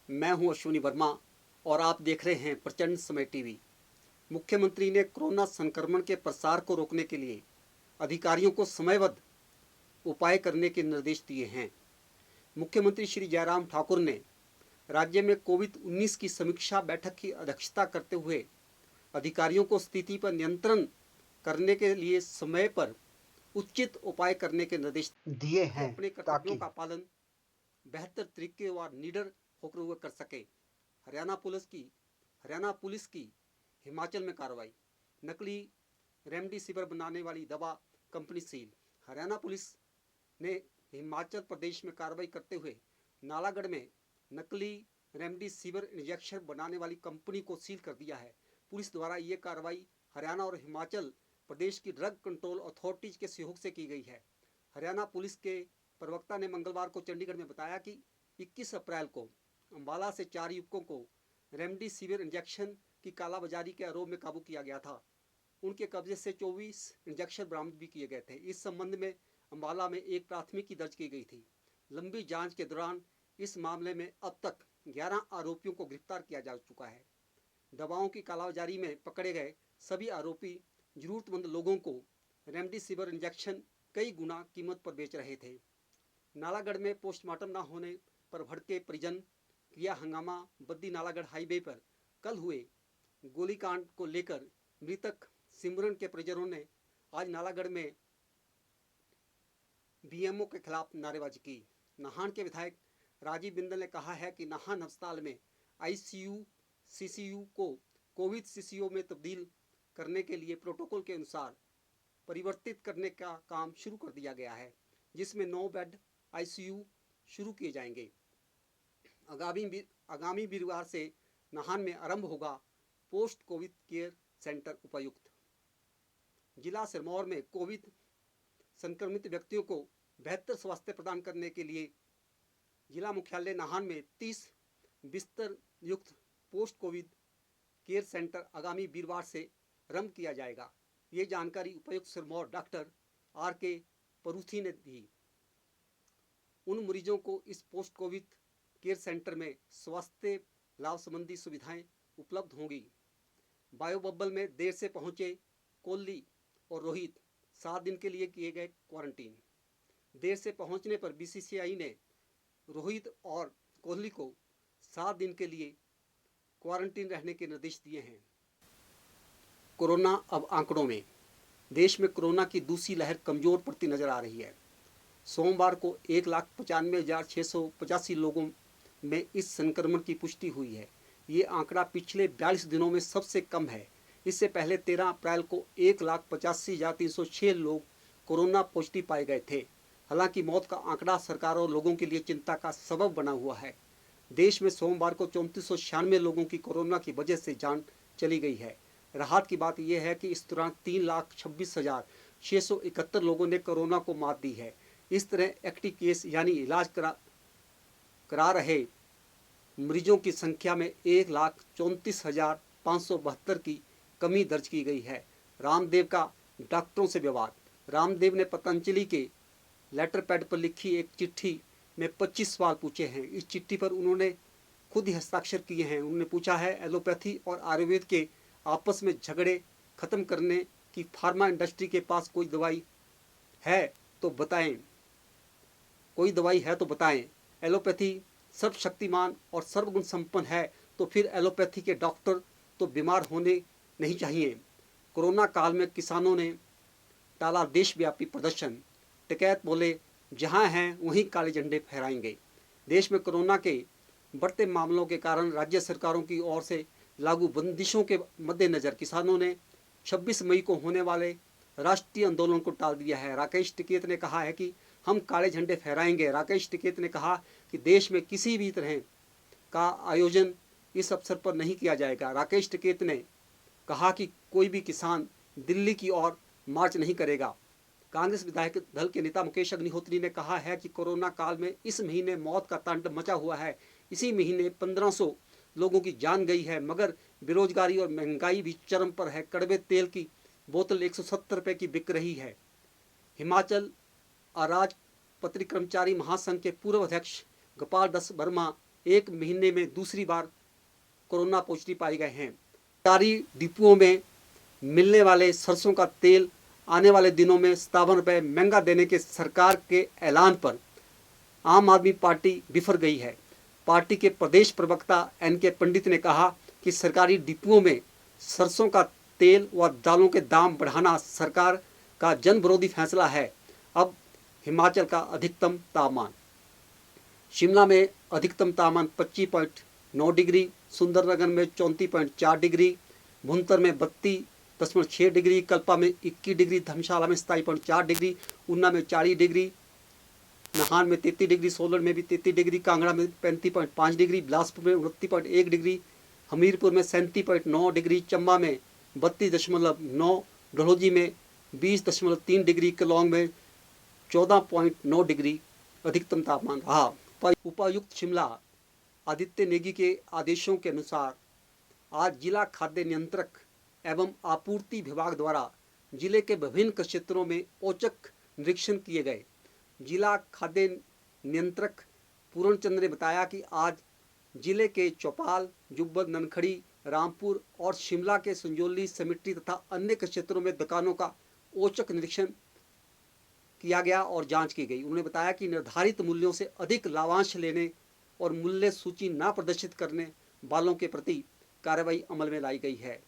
मैं हूं अश्विनी वर्मा और आप देख रहे हैं प्रचंड समय टीवी। मुख्यमंत्री ने कोरोना संक्रमण के प्रसार को रोकने के लिए अधिकारियों को समयबद्ध उपाय करने के निर्देश दिए हैं। मुख्यमंत्री श्री जयराम ठाकुर ने राज्य में कोविड-19 की समीक्षा बैठक की अध्यक्षता करते हुए अधिकारियों को स्थिति पर नियंत्रण करने के लिए समय पर उचित उपाय करने के निर्देश दिए हैं अपने कर्तव्यों का पालन बेहतर तरीके और निडर होकर हुए कर सके। हरियाणा पुलिस की हिमाचल में कार्रवाई। नकली रेमडेसिविर बनाने वाली दवा कंपनी सील। हरियाणा पुलिस ने हिमाचल प्रदेश में कार्रवाई करते हुए नालागढ़ में नकली रेमडेसिविर इंजेक्शन बनाने वाली कंपनी को सील कर दिया है। पुलिस द्वारा ये कार्रवाई हरियाणा और हिमाचल प्रदेश की ड्रग कंट्रोल अथॉरिटीज के सहयोग से की गई है। हरियाणा पुलिस के प्रवक्ता ने मंगलवार को चंडीगढ़ में बताया कि 21 अप्रैल को अंबाला से 4 युवकों को रेमडेसिविर इंजेक्शन की कालाबाजारी के आरोप में काबू किया गया था। उनके कब्जे से 24 इंजेक्शन बरामद भी किए गए थे। इस संबंध में अंबाला में एक प्राथमिकी दर्ज की गई थी। लंबी जांच के दौरान इस मामले में अब तक 11 आरोपियों को गिरफ्तार किया जा चुका है। दवाओं की कालाबाजारी में पकड़े गए सभी आरोपी जरूरतमंद लोगों को रेमडेसिविर इंजेक्शन कई गुना कीमत पर बेच रहे थे। नालागढ़ में पोस्टमार्टम न होने पर भड़के परिजन। किया हंगामा। बद्दी नालागढ़ हाईवे पर कल हुए गोलीकांड को लेकर मृतक सिमरन के परिजनों ने आज नालागढ़ में बीएमओ के खिलाफ नारेबाजी की। नाहन के विधायक राजीव बिंदल ने कहा है कि नाहन अस्पताल में आईसीयू सीसीयू को कोविड सीसीयू में तब्दील करने के लिए प्रोटोकॉल के अनुसार परिवर्तित करने का काम शुरू कर दिया गया है, जिसमें 9 बेड आईसीयू शुरू किए जाएंगे। आगामी वीरवार से नाहन में आरंभ होगा पोस्ट कोविड केयर सेंटर। उपायुक्त जिला सिरमौर में कोविड संक्रमित व्यक्तियों को बेहतर स्वास्थ्य प्रदान करने के लिए जिला मुख्यालय नाहन में 30 बिस्तर युक्त पोस्ट कोविड केयर सेंटर आगामी वीरवार से आरंभ किया जाएगा। ये जानकारी उपायुक्त सिरमौर डॉक्टर RK परूथी ने दी। उन मरीजों को इस पोस्ट कोविड केयर सेंटर में स्वास्थ्य लाभ संबंधी सुविधाएं उपलब्ध होंगी। बायोबब्बल में देर से पहुंचे कोहली और रोहित 7 दिन के लिए किए गए क्वारंटीन। देर से पहुंचने पर BCCI ने रोहित और कोहली को 7 दिन के लिए क्वारंटीन रहने के निर्देश दिए हैं। कोरोना अब आंकड़ों में। देश में कोरोना की दूसरी लहर कमजोर पड़ती नजर आ रही है। सोमवार को 1,95,685 लोगों में इस संक्रमण की पुष्टि हुई है। ये आंकड़ा पिछले 42 दिनों में सबसे कम है। इससे पहले 13 अप्रैल को 1,85,306 लोग कोरोना पॉजिटिव पाए गए थे। हालांकि मौत का आंकड़ा सरकार और लोगों के लिए चिंता का सबब बना हुआ है। देश में सोमवार को 3496 लोगों की कोरोना की वजह से जान चली गई है। राहत की बात यह है कि इस दौरान 3,26,671 लोगों ने कोरोना को मात दी है। इस तरह एक्टिव केस यानी इलाज करा रहे मरीजों की संख्या में 1,34,572 की कमी दर्ज की गई है। रामदेव का डॉक्टरों से व्यवहार। रामदेव ने पतंजलि के लेटर पैड पर लिखी एक चिट्ठी में 25 सवाल पूछे हैं। इस चिट्ठी पर उन्होंने खुद ही हस्ताक्षर किए हैं। उन्होंने पूछा है, एलोपैथी और आयुर्वेद के आपस में झगड़े खत्म करने की फार्मा इंडस्ट्री के पास कोई दवाई है तो बताएं। कोई दवाई है तो बताएं। एलोपैथी सर्वशक्तिमान और सर्वगुण संपन्न है तो फिर एलोपैथी के डॉक्टर तो बीमार होने नहीं चाहिए। कोरोना काल में किसानों ने टाला देशव्यापी प्रदर्शन। टिकैत बोले, जहां हैं वहीं काले झंडे फहराएंगे। देश में कोरोना के बढ़ते मामलों के कारण राज्य सरकारों की ओर से लागू बंदिशों के मद्देनजर किसानों ने 26 मई को होने वाले राष्ट्रीय आंदोलन को टाल दिया है। राकेश टिकैत ने कहा है कि हम काले झंडे फहराएंगे। राकेश टिकैत ने कहा कि देश में किसी भी तरह का आयोजन इस अवसर पर नहीं किया जाएगा। राकेश टिकैत ने कहा कि कोई भी किसान दिल्ली की ओर मार्च नहीं करेगा। कांग्रेस विधायक दल के नेता मुकेश अग्निहोत्री ने कहा है कि कोरोना काल में इस महीने मौत का तांडव मचा हुआ है। इसी महीने 1500 लोगों की जान गई है, मगर बेरोजगारी और महंगाई भी चरम पर है। कड़वे तेल की बोतल 170 रुपये की बिक रही है। हिमाचल अराज पत्रिक कर्मचारी महासंघ के पूर्व अध्यक्ष गोपाल दास वर्मा एक महीने में दूसरी बार कोरोना पॉजिटिव पाए गए हैं। सरकारी डिपुओं में मिलने वाले सरसों का तेल आने वाले दिनों में 57 रुपये महंगा देने के सरकार के ऐलान पर आम आदमी पार्टी बिफर गई है। पार्टी के प्रदेश प्रवक्ता NK पंडित ने कहा कि सरकारी डिपुओं में सरसों का तेल व दालों के दाम बढ़ाना सरकार का जन विरोधी फैसला है। अब हिमाचल का अधिकतम तापमान, शिमला में अधिकतम तापमान 25.9 डिग्री, सुंदरनगर में 34.4 डिग्री, भुंतर में 32.6 डिग्री, कल्पा में 21 डिग्री, धर्मशाला में 27.4 डिग्री, ऊना में 40 डिग्री, नाहन में 33 डिग्री, सोलन में भी 33 डिग्री, कांगड़ा में 35.5 डिग्री, बिलासपुर में 29.1 डिग्री, हमीरपुर में 37.9 डिग्री, चंबा में 32.9, डलहौजी में 20.3 डिग्री, केलांग में 14.9 डिग्री अधिकतम तापमान रहा। उपायुक्त शिमला आदित्य नेगी के आदेशों के अनुसार आज जिला खाद्य नियंत्रक एवं आपूर्ति विभाग द्वारा जिले के विभिन्न क्षेत्रों में औचक निरीक्षण किए गए। जिला खाद्य नियंत्रक पूर्ण चंद्र ने बताया कि आज जिले के चौपाल, जुब्बल, ननखड़ी, रामपुर और शिमला के संजौली, समिट्री तथा अन्य क्षेत्रों में दुकानों का औचक निरीक्षण किया गया और जांच की गई। उन्होंने बताया कि निर्धारित मूल्यों से अधिक लाभांश लेने और मूल्य सूची न प्रदर्शित करने वालों के प्रति कार्रवाई अमल में लाई गई है।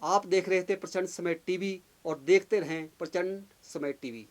आप देख रहे थे प्रचंड समय टीवी और देखते रहें प्रचंड समय टीवी।